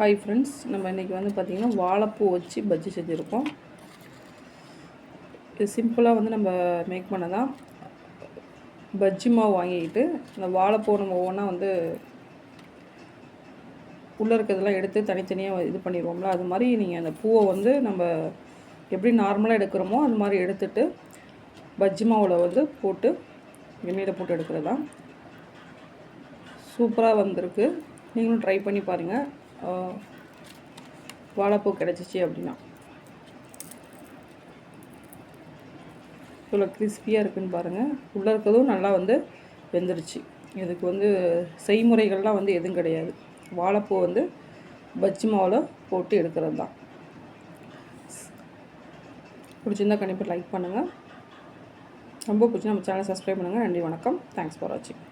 Hi friends, நம்ம இன்றைக்கி வந்து பார்த்திங்கன்னா வாழைப்பூ வச்சு பஜ்ஜி செஞ்சுருக்கோம். இது சிம்பிளாக வந்து நம்ம மேக் பண்ண தான். பஜ்ஜி மாவு வாங்கிக்கிட்டு இந்த வாழைப்பூ நம்ம ஒவ்வொன்றா வந்து உள்ளே இருக்கிறதெல்லாம் எடுத்து தனித்தனியாக இது பண்ணிடுவோம்ல, அது மாதிரி நீங்கள் அந்த பூவை வந்து நம்ம எப்படி நார்மலாக எடுக்கிறோமோ அது மாதிரி எடுத்துகிட்டு பஜ்ஜி மாவில் வந்து போட்டு எண்ணெயில் போட்டு எடுக்கிறது தான். சூப்பராக வந்திருக்கு. நீங்களும் ட்ரை பண்ணி பாருங்கள். வாழைப்பூ கிடச்சிச்சு அப்படின்னா இவ்வளோ கிறிஸ்பியாக இருக்குதுன்னு பாருங்கள். உள்ளே இருக்கிறதும் நல்லா வந்து வெந்துருச்சு. இதுக்கு வந்து செய்முறைகள்லாம் வந்து எதுவும் கிடையாது. வாழைப்பூ வந்து பஜ்ஜி மாவில் போட்டு எடுக்கிறது தான். பிடிச்சிருந்தா கண்டிப்பாக லைக் பண்ணுங்கள். ரொம்ப பிடிச்சி நம்ம சேனலை சப்ஸ்கிரைப் பண்ணுங்கள். நன்றி, வணக்கம். தேங்க்ஸ் ஃபார் வாட்சிங்.